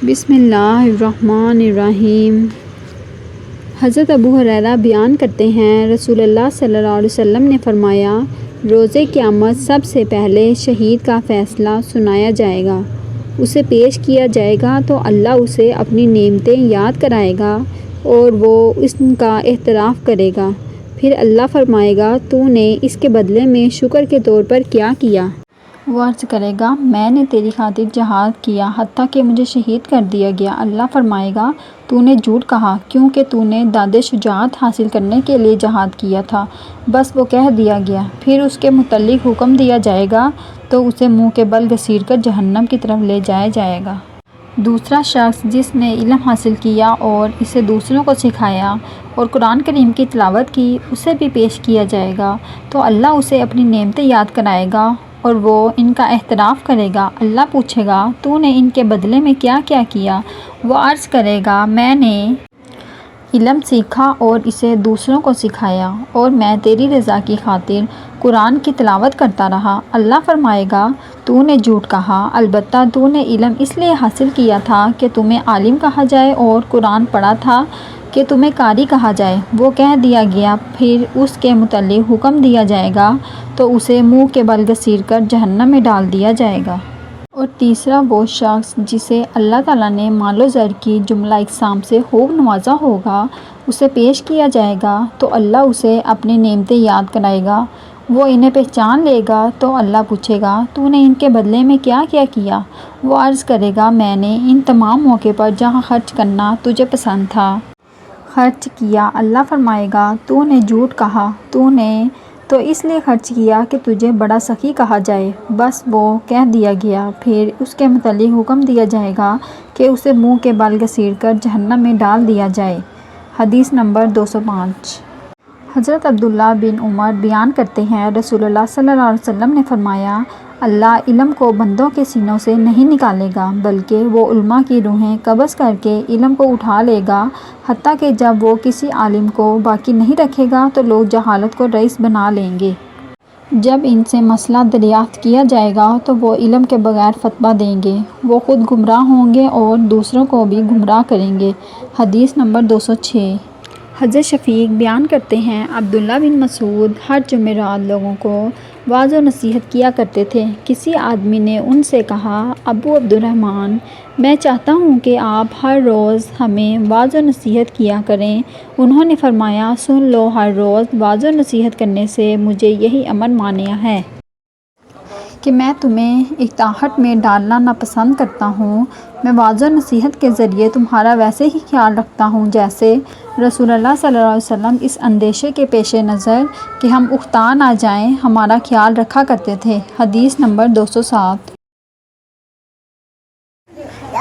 بسم اللہ الرحمن الرحیم۔ حضرت ابو ہریرہ بیان کرتے ہیں، رسول اللہ صلی اللہ علیہ وسلم نے فرمایا، روز قیامت سب سے پہلے شہید کا فیصلہ سنایا جائے گا۔ اسے پیش کیا جائے گا تو اللہ اسے اپنی نعمتیں یاد کرائے گا اور وہ اس کا اعتراف کرے گا۔ پھر اللہ فرمائے گا، تو نے اس کے بدلے میں شکر کے طور پر کیا کیا؟ وہ عرض کرے گا، میں نے تیری خاطر جہاد کیا حتیٰ کہ مجھے شہید کر دیا گیا۔ اللہ فرمائے گا، تو نے جھوٹ کہا کیونکہ تو نے داد شجاعت حاصل کرنے کے لیے جہاد کیا تھا، بس وہ کہہ دیا گیا۔ پھر اس کے متعلق حکم دیا جائے گا تو اسے منہ کے بل گھسیٹ کر جہنم کی طرف لے جایا جائے گا۔ دوسرا شخص جس نے علم حاصل کیا اور اسے دوسروں کو سکھایا اور قرآن کریم کی تلاوت کی، اسے بھی پیش کیا جائے گا تو اللہ اسے اپنی نعمتیں یاد کرائے گا اور وہ ان کا اعتراف کرے گا۔ اللہ پوچھے گا، تو نے ان کے بدلے میں کیا کیا کیا؟ وہ عرض کرے گا، میں نے علم سیکھا اور اسے دوسروں کو سکھایا اور میں تیری رضا کی خاطر قرآن کی تلاوت کرتا رہا۔ اللہ فرمائے گا، تو نے جھوٹ کہا، البتہ تو نے علم اس لیے حاصل کیا تھا کہ تمہیں عالم کہا جائے اور قرآن پڑھا تھا کہ تمہیں قاری کہا جائے۔ وہ کہہ دیا گیا۔ پھر اس کے متعلق حکم دیا جائے گا تو اسے منہ کے بل گھسیٹ کر جہنم میں ڈال دیا جائے گا۔ اور تیسرا وہ شخص جسے اللہ تعالیٰ نے مال و زر کی جملہ اقسام سے خوب نوازا ہوگا، اسے پیش کیا جائے گا تو اللہ اسے اپنی نعمتیں یاد کرائے گا۔ وہ انہیں پہچان لے گا تو اللہ پوچھے گا، تو نے ان کے بدلے میں کیا کیا کیا؟ وہ عرض کرے گا، میں نے ان تمام موقع پر جہاں خرچ کرنا تجھے پسند تھا خرچ کیا۔ اللہ فرمائے گا، تو نے جھوٹ کہا، تو نے تو اس لیے خرچ کیا کہ تجھے بڑا سخی کہا جائے، بس وہ کہہ دیا گیا۔ پھر اس کے متعلق حکم دیا جائے گا کہ اسے منہ کے بل گھسیٹ کر جہنم میں ڈال دیا جائے۔ حدیث نمبر 205۔ حضرت عبداللہ بن عمر بیان کرتے ہیں، رسول اللہ صلی اللہ علیہ وسلم نے فرمایا، اللہ علم کو بندوں کے سینوں سے نہیں نکالے گا بلکہ وہ علماء کی روحیں قبض کر کے علم کو اٹھا لے گا، حتیٰ کہ جب وہ کسی عالم کو باقی نہیں رکھے گا تو لوگ جہالت کو رئیس بنا لیں گے۔ جب ان سے مسئلہ دریافت کیا جائے گا تو وہ علم کے بغیر فتویٰ دیں گے، وہ خود گمراہ ہوں گے اور دوسروں کو بھی گمراہ کریں گے۔ حدیث نمبر 206۔ حضرت شفیق بیان کرتے ہیں، عبداللہ بن مسعود ہر جمعرات لوگوں کو وعظ و نصیحت کیا کرتے تھے۔ کسی آدمی نے ان سے کہا، ابو عبد الرحمن، میں چاہتا ہوں کہ آپ ہر روز ہمیں وعظ و نصیحت کیا کریں۔ انہوں نے فرمایا، سن لو، ہر روز وعظ و نصیحت کرنے سے مجھے یہی امر مانیہ ہے کہ میں تمہیں اطاعت میں ڈالنا ناپسند کرتا ہوں۔ میں وعظ و نصیحت کے ذریعے تمہارا ویسے ہی خیال رکھتا ہوں جیسے رسول اللہ صلی اللہ علیہ وسلم اس اندیشے کے پیش نظر کہ ہم اخطا نہ جائیں ہمارا خیال رکھا کرتے تھے۔ حدیث نمبر 207۔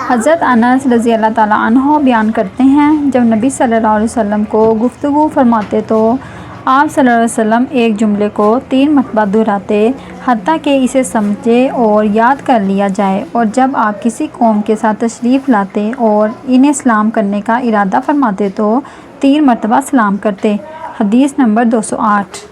حضرت انس رضی اللہ تعالیٰ عنہ بیان کرتے ہیں، جب نبی صلی اللہ علیہ وسلم کو گفتگو فرماتے تو آپ صلی اللہ علیہ وسلم ایک جملے کو 3 مرتبہ دہراتے حتیٰ کہ اسے سمجھے اور یاد کر لیا جائے، اور جب آپ کسی قوم کے ساتھ تشریف لاتے اور انہیں سلام کرنے کا ارادہ فرماتے تو 3 مرتبہ سلام کرتے۔ حدیث نمبر 208۔